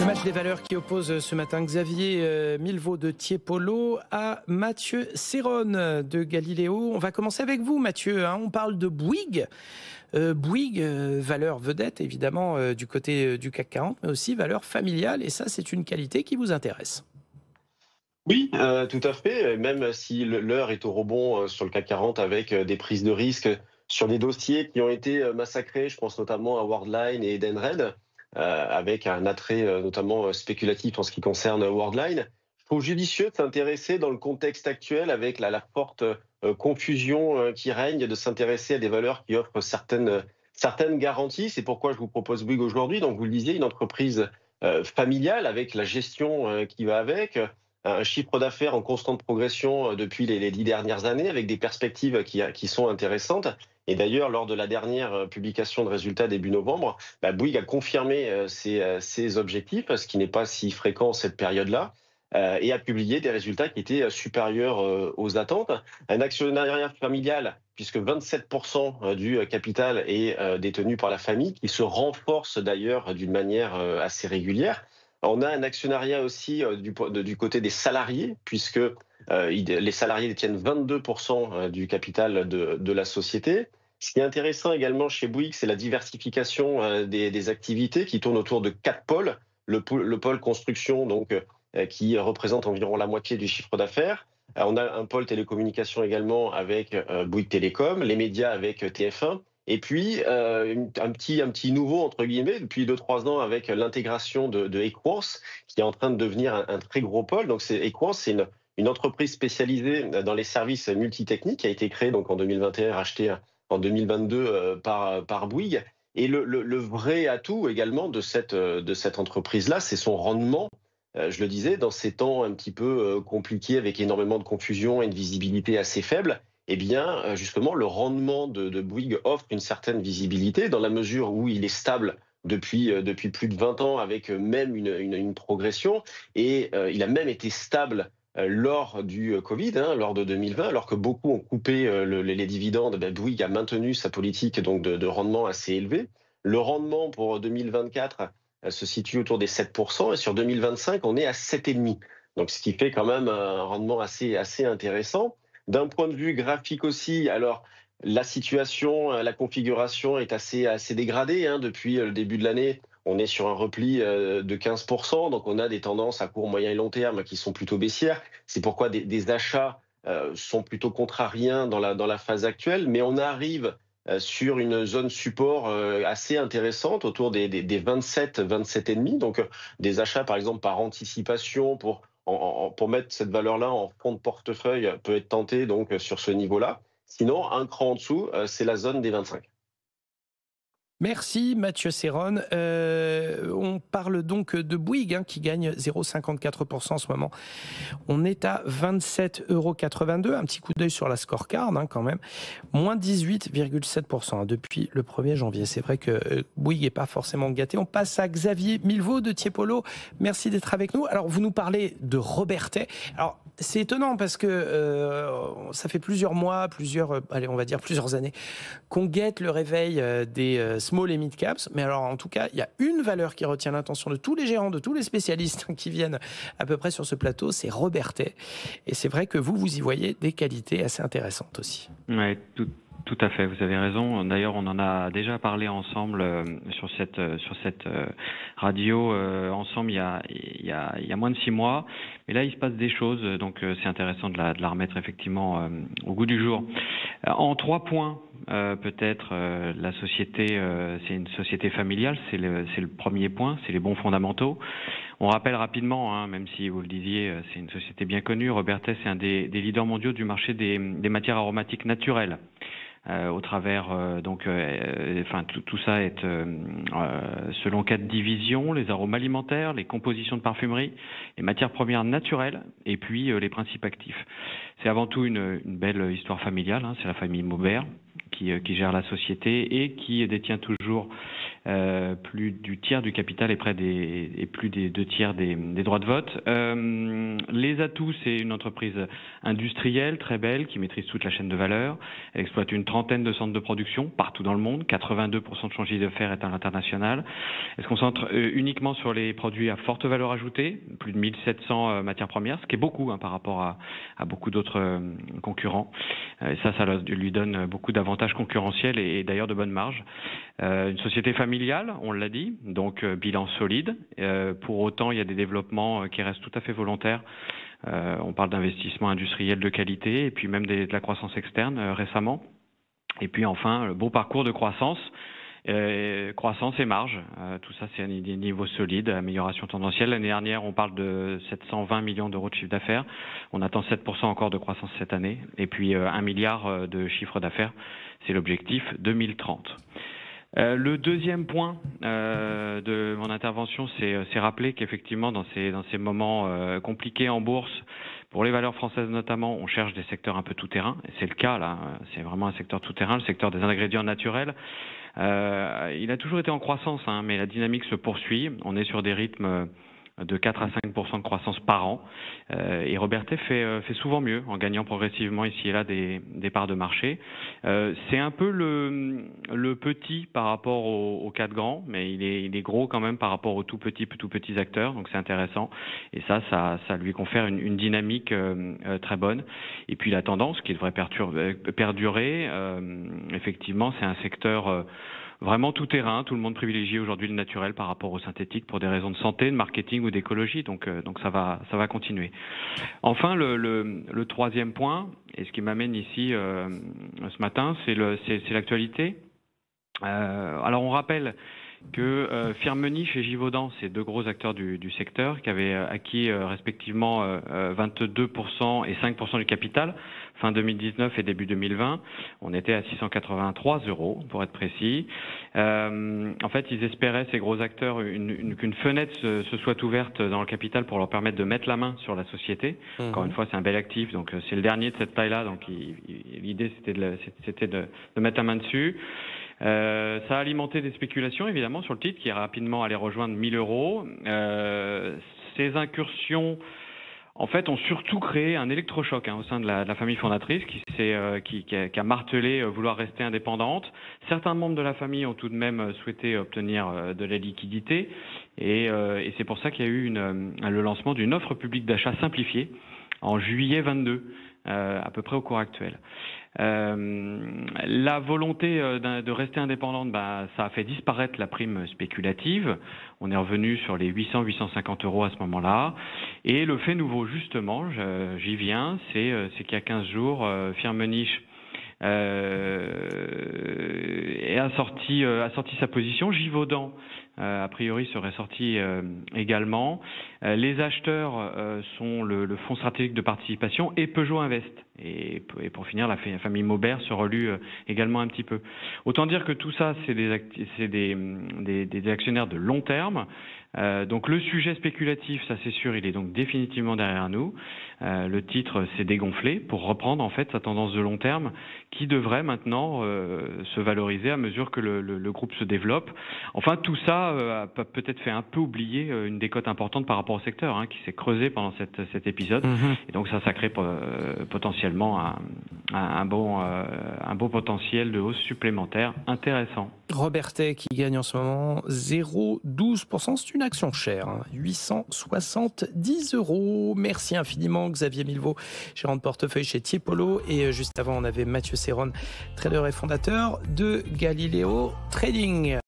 Match des valeurs qui oppose ce matin Xavier Milvaud de Tiepolo à Mathieu Serron de Galiléo. On va commencer avec vous, Mathieu. On parle de Bouygues. Bouygues, valeur vedette évidemment du côté du CAC 40, mais aussi valeur familiale. Et ça, c'est une qualité qui vous intéresse. Oui, tout à fait. Même si l'heure est au rebond sur le CAC 40 avec des prises de risque sur des dossiers qui ont été massacrés, je pense notamment à Worldline et Edenred, avec un attrait notamment spéculatif en ce qui concerne Worldline. Je trouve judicieux de s'intéresser dans le contexte actuel avec la forte confusion qui règne, de s'intéresser à des valeurs qui offrent certaines garanties. C'est pourquoi je vous propose Bouygues aujourd'hui. Donc vous le disiez, une entreprise familiale avec la gestion qui va avec, un chiffre d'affaires en constante progression depuis les 10 dernières années, avec des perspectives qui sont intéressantes. Et d'ailleurs, lors de la dernière publication de résultats début novembre, Bouygues a confirmé ses objectifs, ce qui n'est pas si fréquent cette période-là, et a publié des résultats qui étaient supérieurs aux attentes. Un actionnariat familial, puisque 27% du capital est détenu par la famille, qui se renforce d'ailleurs d'une manière assez régulière. On a un actionnariat aussi du côté des salariés, puisque les salariés détiennent 22% du capital de la société. Ce qui est intéressant également chez Bouygues, c'est la diversification des activités qui tournent autour de 4 pôles. Le pôle construction, donc, qui représente environ la moitié du chiffre d'affaires. On a un pôle télécommunication également avec Bouygues Télécom, les médias avec TF1. Et puis, un petit nouveau, entre guillemets, depuis 2-3 ans, avec l'intégration de Equans, qui est en train de devenir un très gros pôle. Donc, Equans, c'est une entreprise spécialisée dans les services multitechniques, qui a été créée donc, en 2021, rachetée en 2022 par Bouygues. Et le vrai atout également de cette entreprise-là, c'est son rendement. Je le disais, dans ces temps un petit peu compliqués, avec énormément de confusion et une visibilité assez faible, eh bien, justement, le rendement de Bouygues offre une certaine visibilité dans la mesure où il est stable depuis plus de 20 ans, avec même une progression. Et il a même été stable lors du Covid, lors de 2020, alors que beaucoup ont coupé les dividendes. Bouygues a maintenu sa politique donc de rendement assez élevé. Le rendement pour 2024 se situe autour des 7%, et sur 2025, on est à 7,5%. Donc, ce qui fait quand même un rendement assez intéressant. D'un point de vue graphique aussi, alors la situation, la configuration est assez dégradée depuis le début de l'année. On est sur un repli de 15%, donc on a des tendances à court, moyen et long terme qui sont plutôt baissières. C'est pourquoi des achats sont plutôt contrariens dans la phase actuelle, mais on arrive sur une zone support assez intéressante autour des 27, 27,5. Donc des achats par exemple par anticipation pour mettre cette valeur-là en fond de portefeuille peut être tenté donc sur ce niveau-là. Sinon, un cran en dessous, c'est la zone des 25. Merci Mathieu Serron. On parle donc de Bouygues qui gagne 0,54% en ce moment. On est à 27,82 €. Un petit coup d'œil sur la scorecard quand même. Moins 18,7% depuis le 1er janvier. C'est vrai que Bouygues n'est pas forcément gâté. On passe à Xavier Milvaud de Tiepolo. Merci d'être avec nous. Alors vous nous parlez de Robertet. Alors c'est étonnant parce que ça fait plusieurs mois, on va dire plusieurs années qu'on guette le réveil des small et mid caps. Mais alors en tout cas, il y a une valeur qui retient l'attention de tous les gérants, de tous les spécialistes qui viennent à peu près sur ce plateau, c'est Robertet. Et c'est vrai que vous y voyez des qualités assez intéressantes aussi. Oui, tout à fait, vous avez raison. D'ailleurs, on en a déjà parlé ensemble sur cette radio ensemble il y a moins de 6 mois. Mais là, il se passe des choses, donc c'est intéressant de la remettre effectivement au goût du jour. En 3 points, peut-être, la société, c'est une société familiale, c'est le premier point, c'est les bons fondamentaux. On rappelle rapidement, même si vous le disiez, c'est une société bien connue. Robertet, c'est un des leaders mondiaux du marché des matières aromatiques naturelles. Au travers tout ça est selon 4 divisions: les arômes alimentaires, les compositions de parfumerie, les matières premières naturelles et puis les principes actifs. C'est avant tout une belle histoire familiale, c'est la famille Maubert qui gère la société et qui détient toujours plus du tiers du capital et plus des 2 tiers des droits de vote. Les atouts, c'est une entreprise industrielle très belle qui maîtrise toute la chaîne de valeur. Elle exploite une trentaine de centres de production partout dans le monde. 82% de son chiffre d'affaires est à l'international. Elle se concentre uniquement sur les produits à forte valeur ajoutée, plus de 1700 matières premières, ce qui est beaucoup par rapport à beaucoup d'autres concurrents. Et ça lui donne beaucoup d'avantages concurrentiels et d'ailleurs de bonnes marges. Une société familiale, on l'a dit, donc bilan solide. Pour autant, il y a des développements qui restent tout à fait volontaires. On parle d'investissements industriels de qualité et puis même de la croissance externe récemment. Et puis enfin, le beau parcours de croissance. Croissance et marge, tout ça c'est des niveaux solides, amélioration tendancielle. L'année dernière, on parle de 720 millions d'euros de chiffre d'affaires. On attend 7% encore de croissance cette année. Et puis 1 milliard de chiffre d'affaires, c'est l'objectif 2030. Le deuxième point de mon intervention, c'est rappeler qu'effectivement, dans ces moments compliqués en bourse, pour les valeurs françaises notamment, on cherche des secteurs un peu tout-terrain. Et c'est le cas là, c'est vraiment un secteur tout-terrain, le secteur des ingrédients naturels. Il a toujours été en croissance, mais la dynamique se poursuit. On est sur des rythmes de 4 à 5% de croissance par an. Et Robertet fait souvent mieux en gagnant progressivement ici et là des parts de marché. C'est un peu le petit par rapport aux 4 grands, mais il est gros quand même par rapport aux tout petits acteurs, donc c'est intéressant. Et ça lui confère une dynamique très bonne. Et puis la tendance qui devrait perdurer, effectivement, c'est un secteur vraiment tout terrain, tout le monde privilégie aujourd'hui le naturel par rapport au synthétique pour des raisons de santé, de marketing ou d'écologie, donc ça va continuer. Enfin, le troisième point, et ce qui m'amène ici ce matin, c'est l'actualité. Alors on rappelle que Firmenich et Givaudan, ces 2 gros acteurs du secteur qui avaient acquis respectivement 22% et 5% du capital fin 2019 et début 2020. On était à 683 € pour être précis. En fait, ils espéraient, ces gros acteurs, qu'une fenêtre se soit ouverte dans le capital pour leur permettre de mettre la main sur la société. Encore une fois, c'est un bel actif, donc c'est le dernier de cette taille-là, donc l'idée c'était de mettre la main dessus. Ça a alimenté des spéculations évidemment sur le titre qui est rapidement allé rejoindre 1 000 €. Ces incursions en fait ont surtout créé un électrochoc au sein de la famille fondatrice qui a martelé vouloir rester indépendante. Certains membres de la famille ont tout de même souhaité obtenir de la liquidité et c'est pour ça qu'il y a eu le lancement d'une offre publique d'achat simplifiée en juillet 22. À peu près au cours actuel. La volonté de rester indépendante, ça a fait disparaître la prime spéculative. On est revenu sur les 800-850 € à ce moment-là. Et le fait nouveau, justement, j'y viens, c'est qu'il y a 15 jours, Firmenich a sorti sa position. Givaudan, a priori, serait sorti également. Les acheteurs sont le fonds stratégique de participation et Peugeot Invest. Et pour finir, la famille Maubert se relue également un petit peu. Autant dire que tout ça, c'est des actionnaires de long terme. Donc le sujet spéculatif, ça c'est sûr, il est donc définitivement derrière nous. Le titre s'est dégonflé pour reprendre en fait sa tendance de long terme qui devrait maintenant se valoriser à mesure que le groupe se développe. Enfin tout ça a peut-être fait un peu oublier une décote importante par rapport au secteur qui s'est creusée pendant cet épisode. Et donc ça crée potentiellement un beau potentiel de hausse supplémentaire intéressant. Robertet qui gagne en ce moment 0,12%, c'est une action chère, 870 €. Merci infiniment Xavier Milvaud, gérant de portefeuille chez Tiepolo. Et juste avant, on avait Mathieu Serron, trader et fondateur de Galileo Trading.